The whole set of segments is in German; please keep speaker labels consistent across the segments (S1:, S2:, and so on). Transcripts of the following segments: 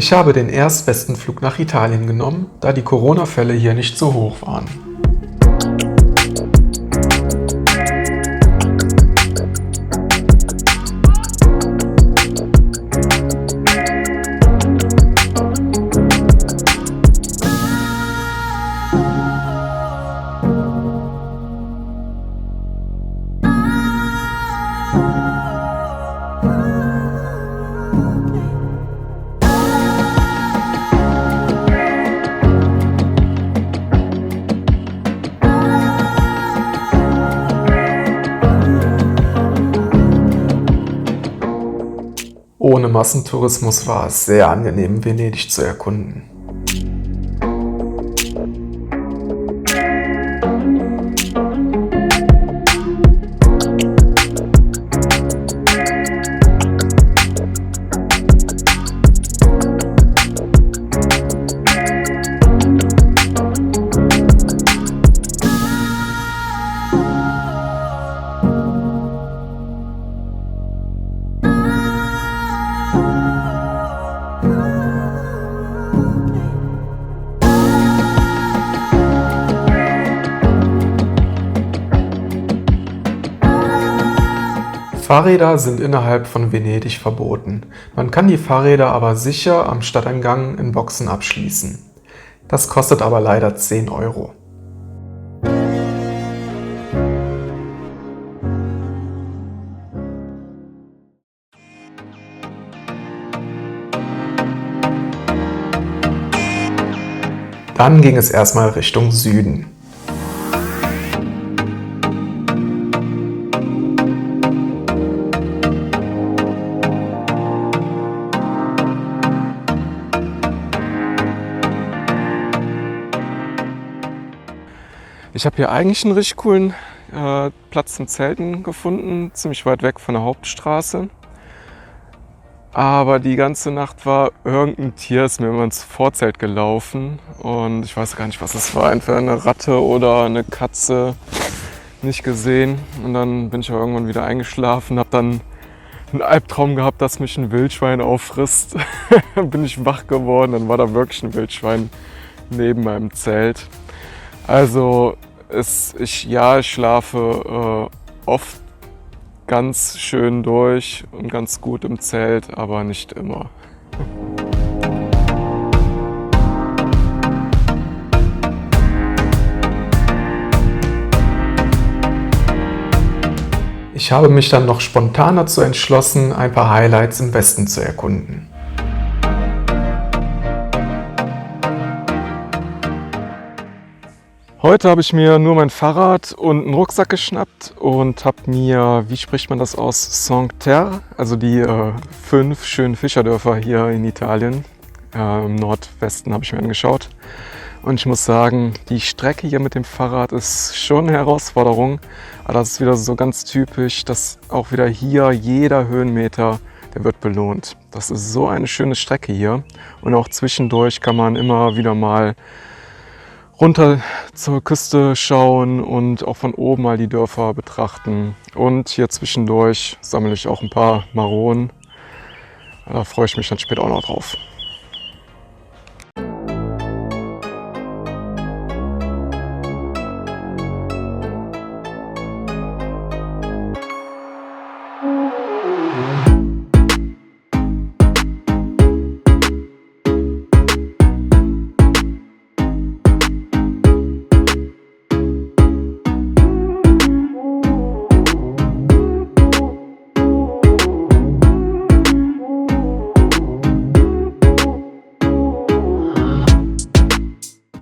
S1: Ich habe den erstbesten Flug nach Italien genommen, da die Corona-Fälle hier nicht so hoch waren. Ohne Massentourismus war es sehr angenehm, Venedig zu erkunden. Fahrräder sind innerhalb von Venedig verboten. Man kann die Fahrräder aber sicher am Stadteingang in Boxen abschließen. Das kostet aber leider 10 Euro. Dann ging es erstmal Richtung Süden. Ich habe hier eigentlich einen richtig coolen Platz zum Zelten gefunden, ziemlich weit weg von der Hauptstraße. Aber die ganze Nacht war irgendein Tier, ist mir immer ins Vorzelt gelaufen und ich weiß gar nicht, was es war, entweder eine Ratte oder eine Katze, nicht gesehen. Und dann bin ich auch irgendwann wieder eingeschlafen, habe dann einen Albtraum gehabt, dass mich ein Wildschwein auffrisst. Bin ich wach geworden, dann war da wirklich ein Wildschwein neben meinem Zelt. Also ich schlafe oft ganz schön durch und ganz gut im Zelt, aber nicht immer. Ich habe mich dann noch spontan dazu entschlossen, ein paar Highlights im Westen zu erkunden. Heute habe ich mir nur mein Fahrrad und einen Rucksack geschnappt und habe mir, wie spricht man das aus, Sancerre, also die 5 schönen Fischerdörfer hier in Italien, im Nordwesten, habe ich mir angeschaut. Und ich muss sagen, die Strecke hier mit dem Fahrrad ist schon eine Herausforderung. Aber das ist wieder so ganz typisch, dass auch wieder hier jeder Höhenmeter, der wird belohnt. Das ist so eine schöne Strecke hier. Und auch zwischendurch kann man immer wieder mal runter zur Küste schauen und auch von oben mal die Dörfer betrachten. Und hier zwischendurch sammle ich auch ein paar Maronen. Da freue ich mich dann später auch noch drauf.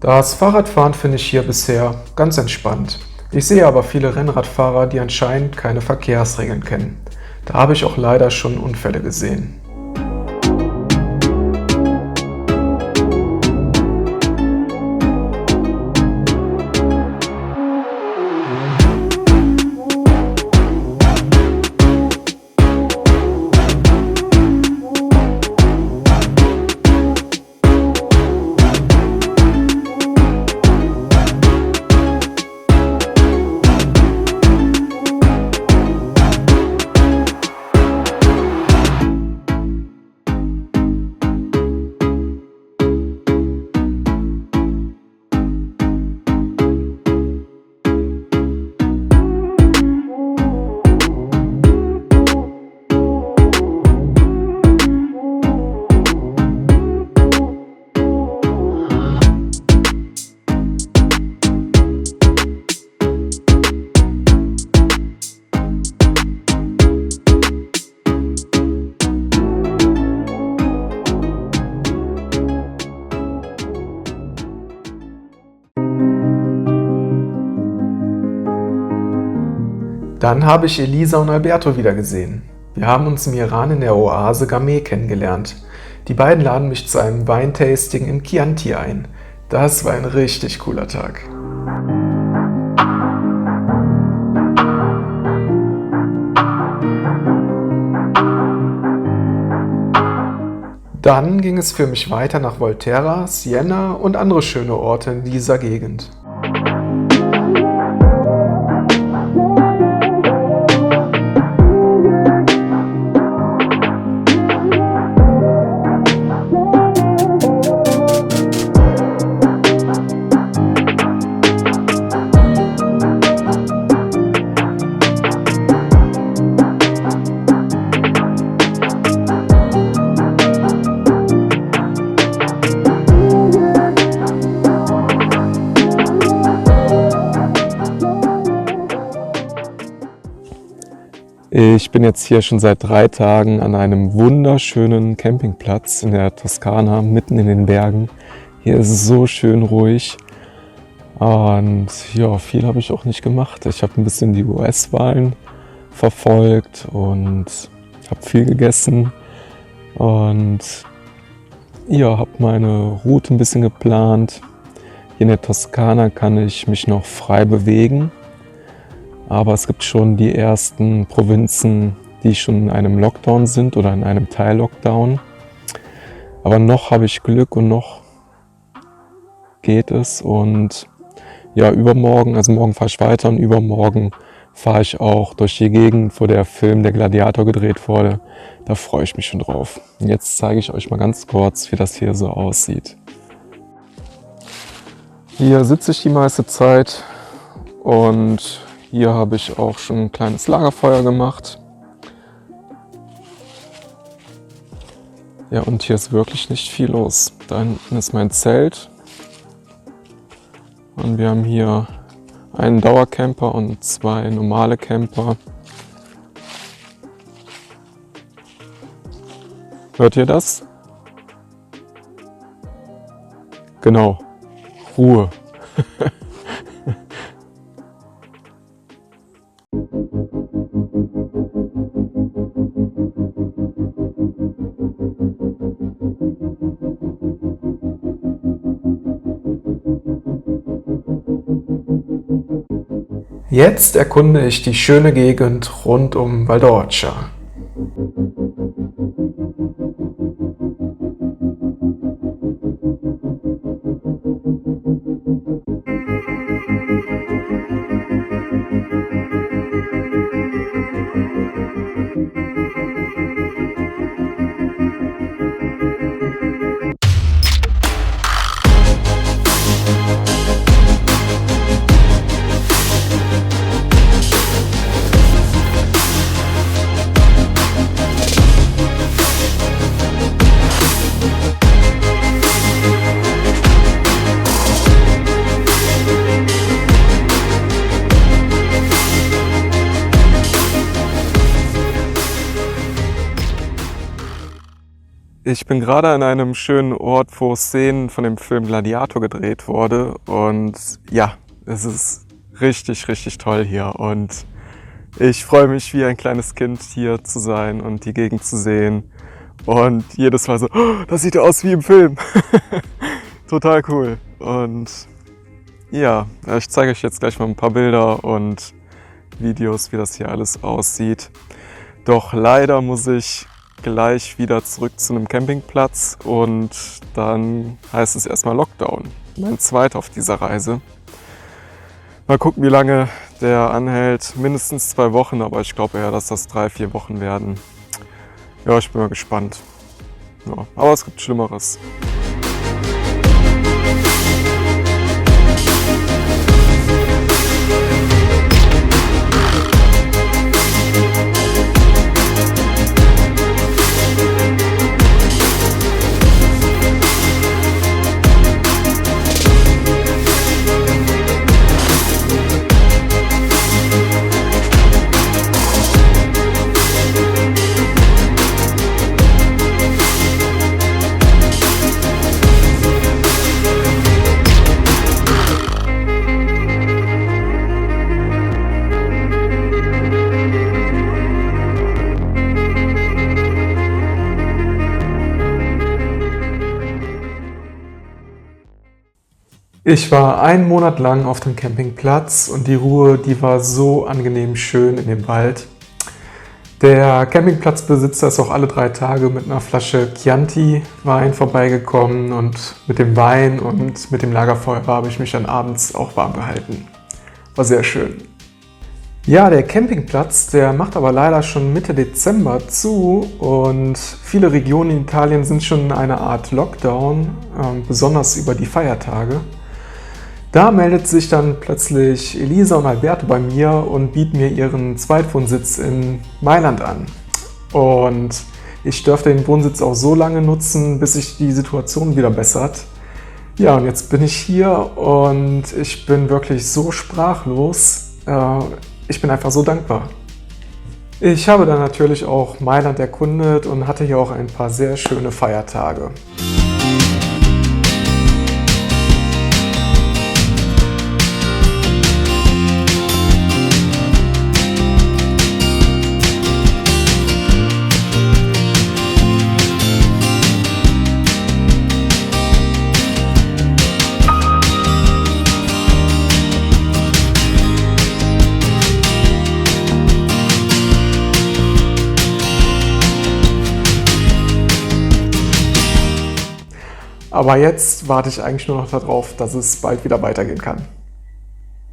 S1: Das Fahrradfahren finde ich hier bisher ganz entspannt. Ich sehe aber viele Rennradfahrer, die anscheinend keine Verkehrsregeln kennen. Da habe ich auch leider schon Unfälle gesehen. Dann habe ich Elisa und Alberto wieder gesehen. Wir haben uns im Iran in der Oase Gameh kennengelernt. Die beiden laden mich zu einem Weintasting in Chianti ein. Das war ein richtig cooler Tag. Dann ging es für mich weiter nach Volterra, Siena und andere schöne Orte in dieser Gegend. Ich bin jetzt hier schon seit 3 Tagen an einem wunderschönen Campingplatz in der Toskana, mitten in den Bergen. Hier ist es so schön ruhig und ja, viel habe ich auch nicht gemacht. Ich habe ein bisschen die US-Wahlen verfolgt und habe viel gegessen und ja, habe meine Route ein bisschen geplant. Hier in der Toskana kann ich mich noch frei bewegen. Aber es gibt schon die ersten Provinzen, die schon in einem Lockdown sind oder in einem Teil-Lockdown. Aber noch habe ich Glück und noch geht es. Und ja, übermorgen, also morgen fahre ich weiter und übermorgen fahre ich auch durch die Gegend, wo der Film Der Gladiator gedreht wurde. Da freue ich mich schon drauf. Und jetzt zeige ich euch mal ganz kurz, wie das hier so aussieht. Hier sitze ich die meiste Zeit und hier habe ich auch schon ein kleines Lagerfeuer gemacht. Ja, und hier ist wirklich nicht viel los. Da hinten ist mein Zelt. Und wir haben hier einen Dauercamper und 2 normale Camper. Hört ihr das? Genau, Ruhe. Jetzt erkunde ich die schöne Gegend rund um Valdorcia. Ich bin gerade an einem schönen Ort, wo Szenen von dem Film Gladiator gedreht wurde und ja, es ist richtig, richtig toll hier und ich freue mich wie ein kleines Kind hier zu sein und die Gegend zu sehen und jedes Mal so, oh, das sieht ja aus wie im Film. Total cool und ja, ich zeige euch jetzt gleich mal ein paar Bilder und Videos, wie das hier alles aussieht. Doch leider muss ich gleich wieder zurück zu einem Campingplatz und dann heißt es erstmal Lockdown. Mein zweiter auf dieser Reise. Mal gucken, wie lange der anhält. Mindestens 2 Wochen, aber ich glaube eher, dass das 3, 4 Wochen werden. Ja, ich bin mal gespannt. Ja, aber es gibt Schlimmeres. Ich war einen Monat lang auf dem Campingplatz und die Ruhe, die war so angenehm schön in dem Wald. Der Campingplatzbesitzer ist auch alle 3 Tage mit einer Flasche Chianti-Wein vorbeigekommen und mit dem Wein und mit dem Lagerfeuer habe ich mich dann abends auch warm gehalten. War sehr schön. Ja, der Campingplatz, der macht aber leider schon Mitte Dezember zu und viele Regionen in Italien sind schon in einer Art Lockdown, besonders über die Feiertage. Da meldet sich dann plötzlich Elisa und Alberto bei mir und bieten mir ihren Zweitwohnsitz in Mailand an. Und ich dürfte den Wohnsitz auch so lange nutzen, bis sich die Situation wieder bessert. Ja, und jetzt bin ich hier und ich bin wirklich so sprachlos. Ich bin einfach so dankbar. Ich habe dann natürlich auch Mailand erkundet und hatte hier auch ein paar sehr schöne Feiertage. Aber jetzt warte ich eigentlich nur noch darauf, dass es bald wieder weitergehen kann.